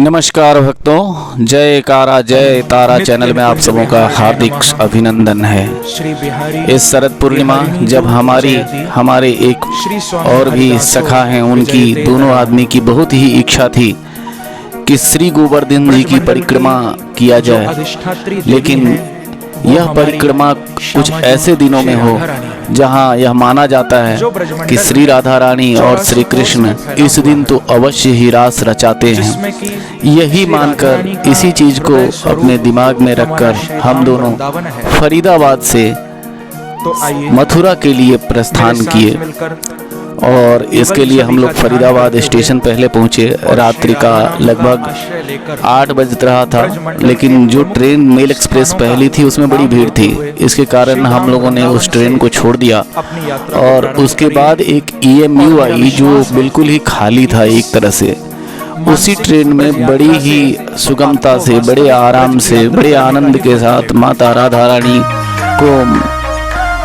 नमस्कार भक्तों, जय कारा जय तारा चैनल में आप सबों का हार्दिक अभिनंदन है। इस शरद पूर्णिमा जब हमारे एक और भी सखा हैं, उनकी दोनों आदमी की बहुत ही इच्छा थी कि श्री गोवर्धन जी की परिक्रमा किया जाए, लेकिन यह परिक्रमा कुछ ऐसे दिनों में हो जहां यह माना जाता है कि श्री राधा रानी और श्री कृष्ण इस दिन तो अवश्य ही रास रचाते हैं। यही मानकर इसी चीज को अपने दिमाग में रखकर हम दोनों फरीदाबाद से मथुरा के लिए प्रस्थान किए और इसके लिए हम लोग फरीदाबाद स्टेशन पहले पहुंचे। रात्रि का लगभग 8 बज रहा था, लेकिन जो ट्रेन मेल एक्सप्रेस पहली थी उसमें बड़ी भीड़ थी। इसके कारण हम लोगों ने उस ट्रेन को छोड़ दिया और उसके बाद एक EMU आई जो बिल्कुल ही खाली था एक तरह से। उसी ट्रेन में बड़ी ही सुगमता से, बड़े आराम से, बड़े आनंद के साथ माता राधा रानी को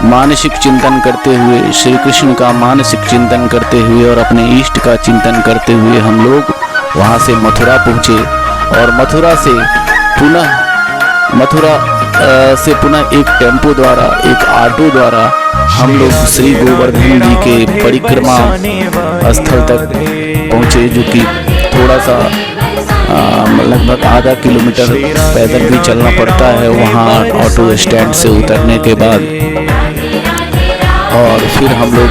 मानसिक चिंतन करते हुए, श्री कृष्ण का मानसिक चिंतन करते हुए और अपने इष्ट का चिंतन करते हुए हम लोग वहाँ से मथुरा पहुँचे। और मथुरा से पुनः एक टेम्पो द्वारा, एक ऑटो द्वारा हम लोग श्री गोवर्धन जी के परिक्रमा स्थल तक पहुँचे, जो कि थोड़ा सा लगभग आधा किलोमीटर पैदल भी चलना पड़ता है वहाँ ऑटो स्टैंड से उतरने के बाद। और फिर हम लोग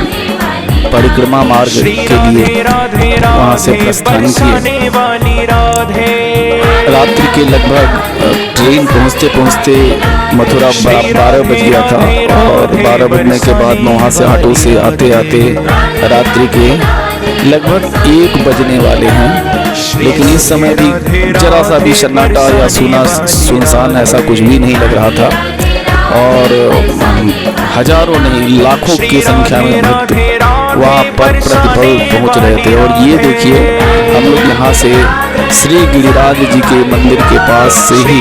परिक्रमा मार्ग के लिए वहाँ से प्रस्थान किए। रात्रि के लगभग ट्रेन पहुँचते पहुँचते मथुरा 12 बज गया था और 12 बजने के बाद वहाँ से ऑटो से आते आते रात्रि के लगभग 1 बजने वाले हैं। लेकिन इस समय भी जरा सा भी सन्नाटा या सुनसान ऐसा कुछ भी नहीं लग रहा था और हजारों नहीं लाखों की संख्या में भक्त वहाँ पर प्रतिपल पहुँच रहे थे। और ये देखिए, हम लोग यहाँ से श्री गिरिराज जी के मंदिर के पास से ही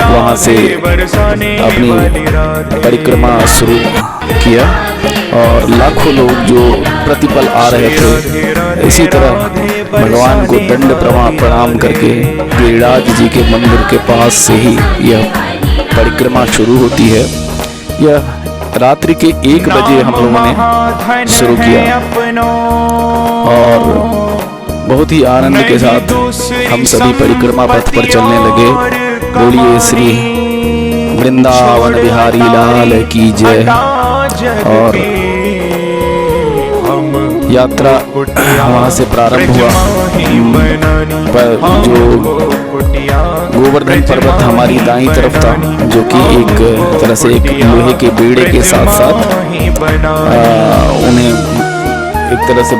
वहाँ से अपनी परिक्रमा शुरू किया और लाखों लोग जो प्रतिपल आ रहे थे इसी तरह भगवान को दंड प्रणाम करके गिरिराज जी के मंदिर के पास से ही यह परिक्रमा शुरू होती है। यह रात्रि के 1 बजे हम लोगों ने शुरू किया और बहुत ही आनंद के साथ हम सभी परिक्रमा पथ पर चलने लगे। बोलिए श्री वृंदावन बिहारी लाल की जय। और यात्रा वहाँ से प्रारंभ हुआ। पर जो गोवर्धन पर्वत हमारी दाईं तरफ था, जो कि एक तरह से एक लोहे के बेड़े के साथ साथ उन्हें एक तरह से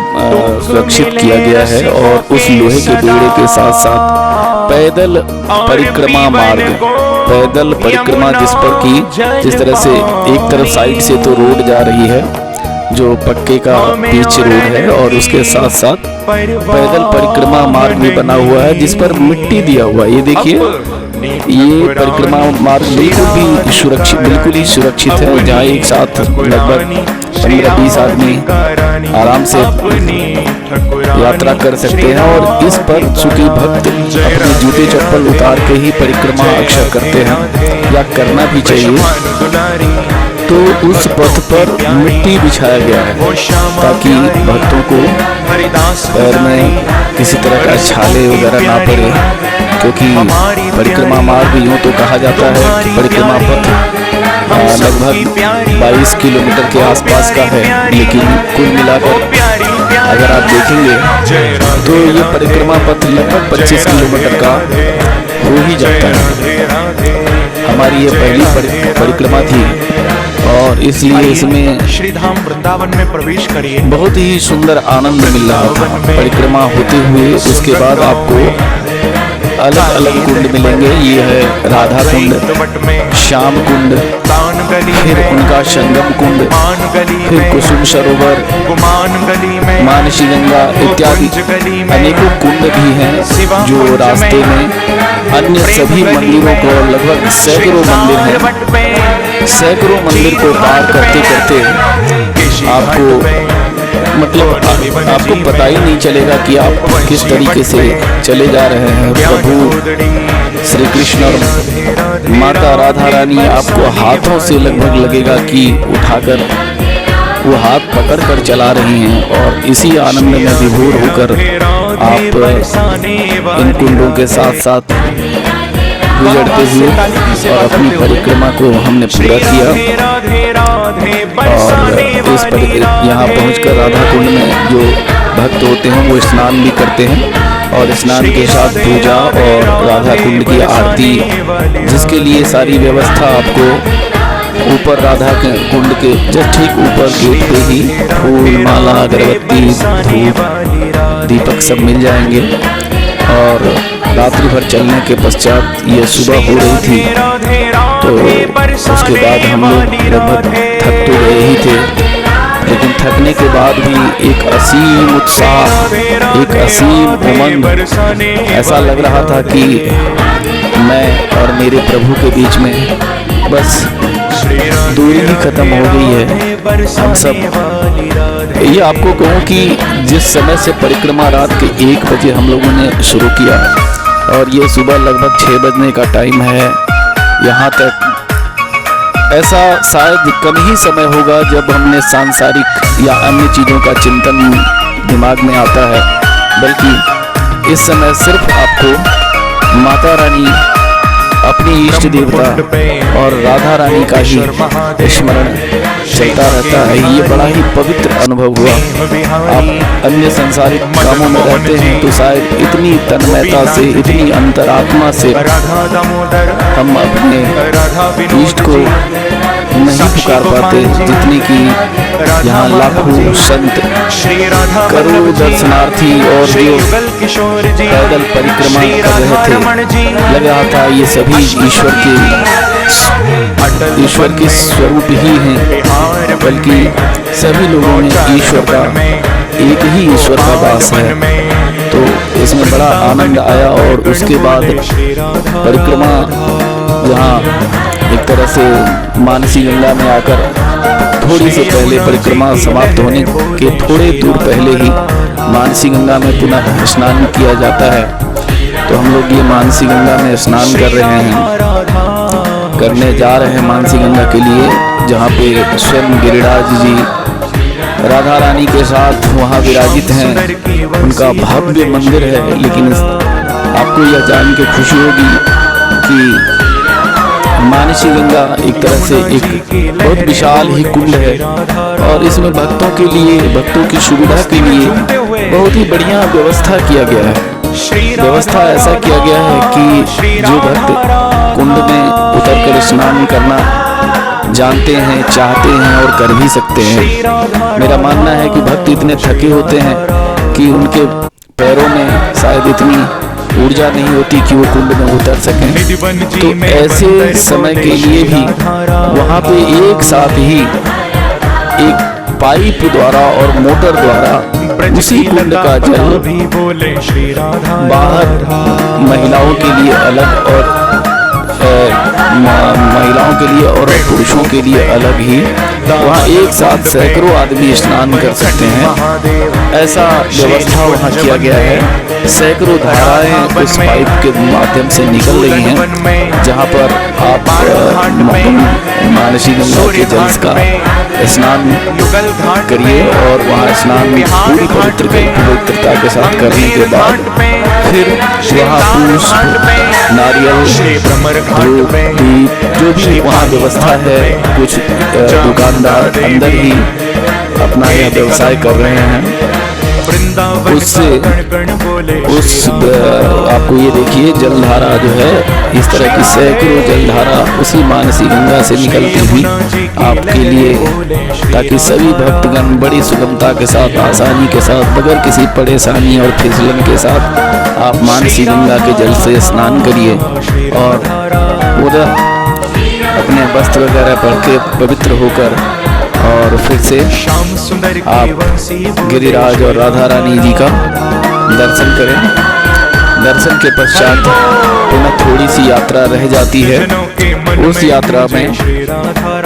सुरक्षित किया गया है। और उस लोहे के बेड़े के साथ साथ पैदल परिक्रमा जिस तरह से एक तरफ साइड से तो रोड जा रही है जो पक्के का पिच रोड है और उसके साथ साथ पैदल परिक्रमा मार्ग भी बना हुआ है जिस पर मिट्टी दिया हुआ है। ये देखिए, ये परिक्रमा मार्ग बिल्कुल ही सुरक्षित है, जहाँ एक साथ लगभग 15-20 आदमी आराम से यात्रा कर सकते हैं। और इस पर चूंकि भक्त अपने जूते चप्पल उतार के ही परिक्रमा अक्सर करते हैं या करना भी चाहिए, तो उस पथ पर मिट्टी बिछाया गया है ताकि भक्तों को पैर में किसी तरह का छाले वगैरह ना पड़े, क्योंकि परिक्रमा मार्ग यूँ तो कहा जाता है कि परिक्रमा पथ लगभग 22 किलोमीटर के आसपास का है, लेकिन कुल मिलाकर अगर आप देखेंगे तो ये परिक्रमा पथ लगभग 25 किलोमीटर का हो ही जाता है। हमारी ये पहली परिक्रमा थी और इसलिए इसमें श्री धाम वृंदावन में प्रवेश करिए। बहुत ही सुंदर आनंद मिल रहा था परिक्रमा होते हुए। उसके बाद आपको अलग अलग कुंड मिलेंगे। ये है राधा कुंड, श्याम कुंड, फिर उनका संगम कुंड, फिर कुसुम सरोवर, मानसी गंगा इत्यादि अनेकों कुंड भी हैं जो रास्ते में अन्य सभी मंदिरों को, लगभग सैकड़ों मंदिर हैं, सैकड़ों मंदिर को पार करते करते आपको मतलब आपको पता ही नहीं चलेगा कि आप किस तरीके से चले जा रहे हैं। प्रभु श्री कृष्ण और माता राधा रानी आपको हाथों से लगभग लगेगा कि उठाकर वो हाथ पकड़ कर चला रही हैं, और इसी आनंद में विभोर होकर आप इन कुंडों के साथ साथ गुजरते हुए और अपनी परिक्रमा को हमने पूरा किया। और इस यहाँ पहुंचकर राधा कुंड में जो भक्त होते हैं वो स्नान भी करते हैं, और स्नान के साथ पूजा और राधा कुंड की आरती, जिसके लिए सारी व्यवस्था आपको ऊपर राधा के कुंड के जस्ट ठीक ऊपर गेट पे ही फूल माला अगरबत्ती धूप दीपक सब मिल जाएंगे। और रात्रि भर चलने के पश्चात ये सुबह हो रही थी, तो उसके बाद हम लोग लगभग थक तो गए ही थे, लेकिन थकने के बाद भी एक असीम उत्साह, एक असीम उमंग, ऐसा लग रहा था कि मैं और मेरे प्रभु के बीच में बस दूरी ही खत्म हो गई है। हम सब ये आपको कहूँ कि जिस समय से परिक्रमा रात के 1 बजे हम लोगों ने शुरू किया और ये सुबह लगभग 6 बजने का टाइम है, यहाँ तक ऐसा शायद कम ही समय होगा जब हमने सांसारिक या अन्य चीज़ों का चिंतन दिमाग में आता है, बल्कि इस समय सिर्फ आपको माता रानी, अपनी इष्ट देवता और राधा रानी का ही स्मरण चलता रहता है। ये बड़ा ही पवित्र अनुभव हुआ। आप अन्य सांसारिक कामों में रहते हैं तो शायद इतनी तन्मयता से, इतनी अंतरात्मा से हम अपने इष्ट को नहीं पुकार पाते, जितने कि यहाँ लाखों संत, करोड़ों दर्शनार्थी और जो पैदल परिक्रमा कर रहे थे, लग रहा था ये सभी ईश्वर के स्वरूप ही हैं, बल्कि सभी लोगों में ईश्वर का, एक ही ईश्वर का वास है। तो इसमें बड़ा आनंद आया। और उसके बाद परिक्रमा जहाँ एक तरह से मानसी गंगा में आकर थोड़ी से पहले, परिक्रमा समाप्त होने के थोड़े दूर पहले ही मानसी गंगा में पुनः स्नान किया जाता है। तो हम लोग ये मानसी गंगा में स्नान कर रहे हैं, करने जा रहे हैं मानसी गंगा के लिए, जहाँ पे स्वयं गिरिराज जी राधा रानी के साथ वहाँ विराजित हैं। उनका भव्य मंदिर है, लेकिन आपको यह जान के खुशी होगी कि मानसी गंगा एक तरह से एक बहुत विशाल ही कुंड है, और इसमें भक्तों के लिए, भक्तों की सुविधा के लिए बहुत ही बढ़िया व्यवस्था किया गया है। व्यवस्था ऐसा किया गया है कि जो भक्त कुंड में उतरकर स्नान करना जानते हैं, चाहते हैं और कर भी सकते हैं। मेरा मानना है कि भक्त इतने थके होते हैं कि उनके पैरों में शायद इतनी ऊर्जा नहीं होती कि वो कुंड में उतर सकें। तो ऐसे समय के लिए भी वहाँ पे एक साथ ही एक पाइप द्वारा और मोटर द्वारा उसी कुंड का जल बाहर महिलाओं के लिए अलग और महिलाओं के लिए और पुरुषों के लिए अलग ही, वहाँ एक साथ सैकड़ों आदमी स्नान कर सकते हैं। ऐसा व्यवस्था वहाँ किया गया है। सैकड़ों धाराएं उस पाइप के माध्यम से निकल रही हैं, जहाँ पर आप मानसी गंगा के जल का स्नान करिए, और वहाँ स्नान पूरी पवित्रता के साथ करने के बाद फिर वहाँ पुष्प, नारियल, धूप, दीप, जो भी वहाँ व्यवस्था है, कुछ दुकानदार अंदर ही अपना यह व्यवसाय कर रहे हैं। उससे आपको ये देखिए जलधारा जो है, इस तरह की सैकड़ों जलधारा उसी मानसी गंगा से निकलती हुई आपके लिए, ताकि सभी भक्तगण बड़ी सुगमता के साथ, आसानी के साथ, बगैर किसी परेशानी और फिसलन के साथ आप मानसी गंगा के जल से स्नान करिए और उधर अपने वस्त्र वगैरह पहन के पवित्र होकर और फिर से आप गिरिराज और राधा रानी जी का दर्शन करें। दर्शन के पश्चात पुनः थोड़ी सी यात्रा रह जाती है। उस यात्रा में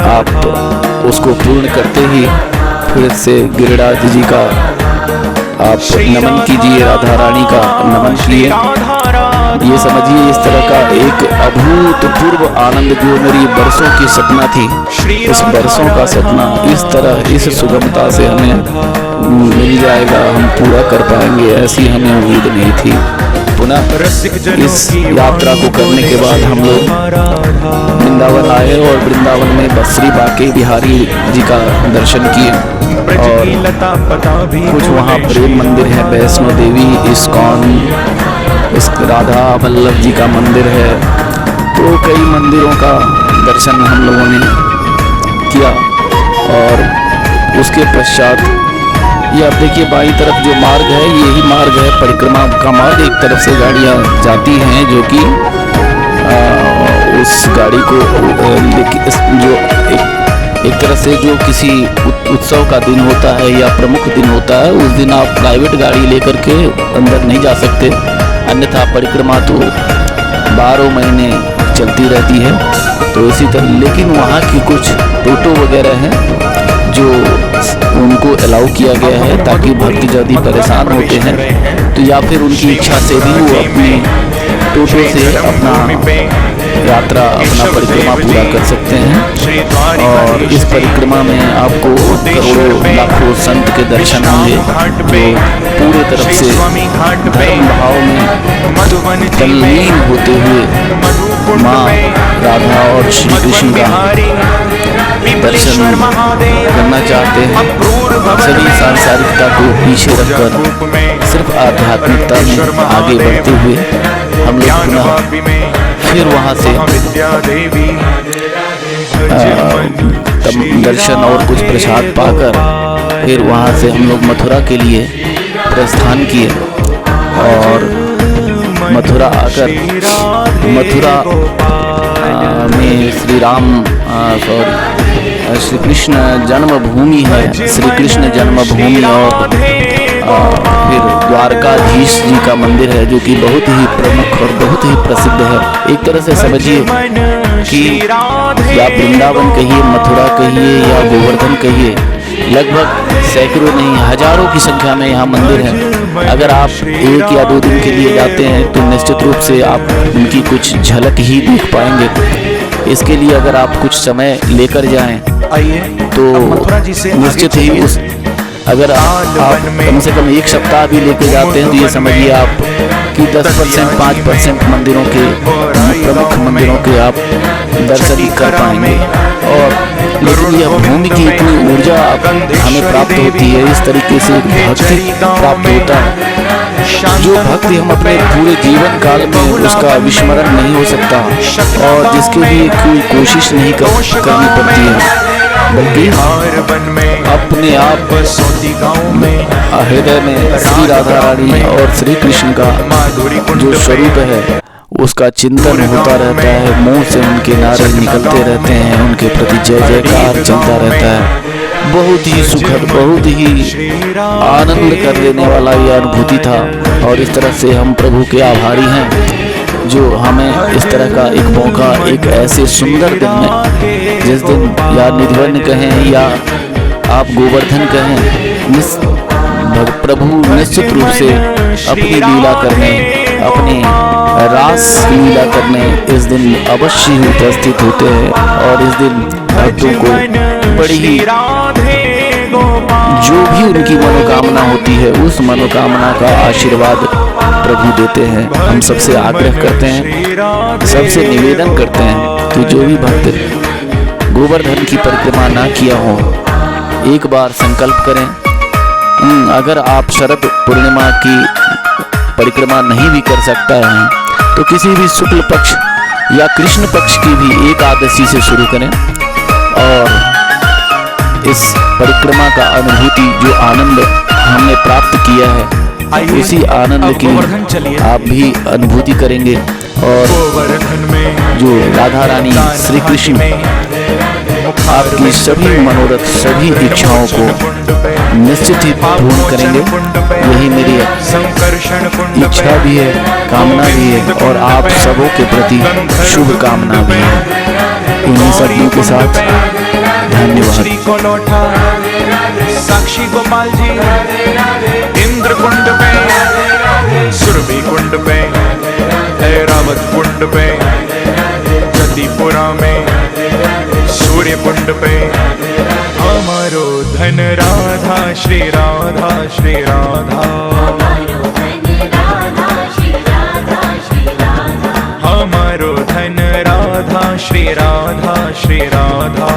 आप उसको पूर्ण करते ही फिर से गिरिराज जी का आप नमन कीजिए, राधा रानी का नमन किए। ये समझिए इस तरह का एक अभूतपूर्व आनंद जो मेरी बरसों की सपना थी, इस बरसों का सपना इस तरह इस सुगमता से हमें मिल जाएगा, हम पूरा कर पाएंगे, ऐसी हमें उम्मीद नहीं थी। पुनः इस यात्रा को करने के बाद हम लोग वृंदावन आए और वृंदावन में श्री बांके बिहारी जी का दर्शन किए और कुछ वहाँ प्रेम मंदिर है, वैष्णो देवी, इस्कॉन, इस राधा वल्लभ जी का मंदिर है। तो कई मंदिरों का दर्शन हम लोगों ने किया और उसके पश्चात ये आप देखिए बाईं तरफ जो मार्ग है, यही मार्ग है परिक्रमा का मार्ग। एक तरफ से गाड़ियाँ जाती हैं जो कि उस गाड़ी को जो एक तरह से जो किसी उत्सव का दिन होता है या प्रमुख दिन होता है, उस दिन आप प्राइवेट गाड़ी लेकर के अंदर नहीं जा सकते, अन्यथा परिक्रमा तो 12 महीने चलती रहती है। तो इसी तरह लेकिन वहाँ की कुछ टोटो वगैरह हैं जो उनको अलाउ किया गया है ताकि भक्त यदि परेशान होते हैं तो या फिर उनकी इच्छा से भी वो अपने टोटो से अपना यात्रा, अपना परिक्रमा पूरा कर सकते हैं। और इस परिक्रमा में आपको करोड़ों लाखों संत के दर्शन होंगे जो पूरे तरफ से धर्म भाव में तल्लीन होते हुए माँ राधा और श्री कृष्ण का दर्शन करना चाहते हैं। सभी सांसारिकता को पीछे रखकर सिर्फ आध्यात्मिकता में आगे बढ़ते हुए हम लोग पुनः फिर वहाँ से दर्शन और कुछ प्रसाद पाकर फिर वहाँ से हम लोग मथुरा के लिए प्रस्थान किए और मथुरा आकर मथुरा में श्री कृष्ण जन्मभूमि है, श्री कृष्ण जन्मभूमि और फिर द्वारकाधीश जी का मंदिर है जो कि बहुत ही प्रमुख और बहुत ही प्रसिद्ध है। एक तरह से समझिए कि या वृंदावन कहिए, मथुरा कहिए या गोवर्धन कहिए, लगभग सैकड़ों नहीं हजारों की संख्या में यहाँ मंदिर है। अगर आप 1 या 2 दिन के लिए जाते हैं तो निश्चित रूप से आप उनकी कुछ झलक ही देख पाएंगे। इसके लिए अगर आप कुछ समय लेकर जाएं तो निश्चित ही उस अगर आप कम से कम 1 सप्ताह भी लेकर जाते हैं तो ये समझिए आप कि 10% 5% मंदिरों के प्रमुख मंदिरों के आप दर्शन कर पाएंगे। और लेकिन यह भूमि की इतनी ऊर्जा हमें प्राप्त होती है, इस तरीके से भक्ति प्राप्त होता है जो भक्ति हम अपने पूरे जीवन काल में उसका विस्मरण नहीं हो सकता और जिसके लिए कोई कोशिश नहीं करनी पड़ती है, बल्कि अपने आप हृदय में श्री राधा रानी और श्री कृष्ण का जो स्वरूप है उसका चिंतन होता रहता है। मुंह से उनके नारे निकलते रहते हैं, उनके प्रति जय जयकार चलता रहता है। बहुत ही सुखद, बहुत ही आनंद कर देने वाला यह अनुभूति था और इस तरह से हम प्रभु के आभारी हैं जो हमें इस तरह का एक मौका, एक ऐसे सुंदर दिन में, जिस दिन या निधिवन कहें या आप गोवर्धन कहें, प्रभु निश्चित रूप से अपनी लीला करने, अपनी रास लीला करने इस दिन अवश्य ही उपस्थित होते हैं और इस दिन भक्तों को बड़ी ही जो भी उनकी मनोकामना होती है उस मनोकामना का आशीर्वाद प्रभु देते हैं। हम सबसे आग्रह करते हैं, सबसे निवेदन करते हैं कि जो भी भक्त गोवर्धन की परिक्रमा ना किया हो, एक बार संकल्प करें। अगर आप शरद पूर्णिमा की परिक्रमा नहीं भी कर सकता है तो किसी भी शुक्ल पक्ष या कृष्ण पक्ष की भी एकादशी से शुरू करें और इस परिक्रमा का अनुभूति, जो आनंद हमने प्राप्त किया है, उसी आनंद की आप भी अनुभूति करेंगे और जो राधा रानी श्री कृष्ण आपकी सभी मनोरथ, सभी इच्छाओं को निश्चित ही पूर्ण करेंगे। यही मेरी इच्छा भी है, कामना भी है और आप सबों के प्रति शुभ कामना भी है। इन्हीं शब्दों के साथ धन्यवाद। श्री को लौटा साक्षी गोपाल जी इंद्र कुंड पे, सुरभि कुंड पे, ऐरावत कुंड पे, जतिपुरा में सूर्य कुंड पे। हमारो धन राधा श्री राधा श्री राधा, हमारो धन राधा श्री राधा श्री राधा,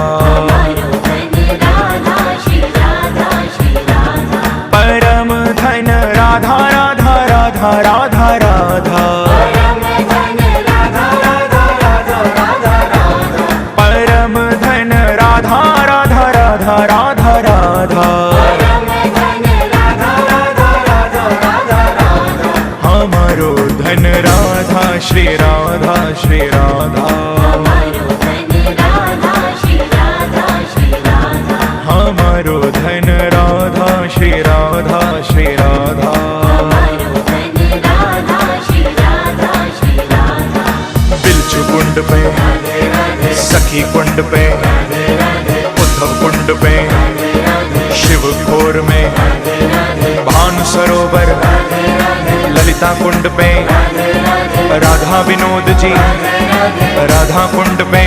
परम धन राधा राधा राधा राधा राधा, परम धन राधा राधा राधा राधा राधा, हमारो धन राधा श्री राधा श्री राधा, हमारो धन राधा श्री राधा श्री राधा। बिलचू कुंड पे, सखी कुंड पे, उद्धव कुंड पे, शिव खोर में, भानु सरोवर, ललिता कुंड पे, राधा विनोद जी राधा कुंड पे,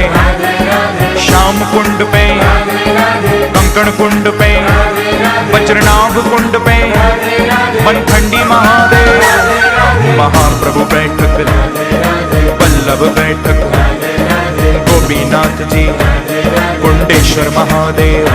श्याम कुंड पे, कंकण कुंड पे, वज्रनाभ कुंड पे, मनखंडी महादेव, महाप्रभु बैठक, वल्लभ बैठक, गोपीनाथ जी, कुंडेश्वर महादेव,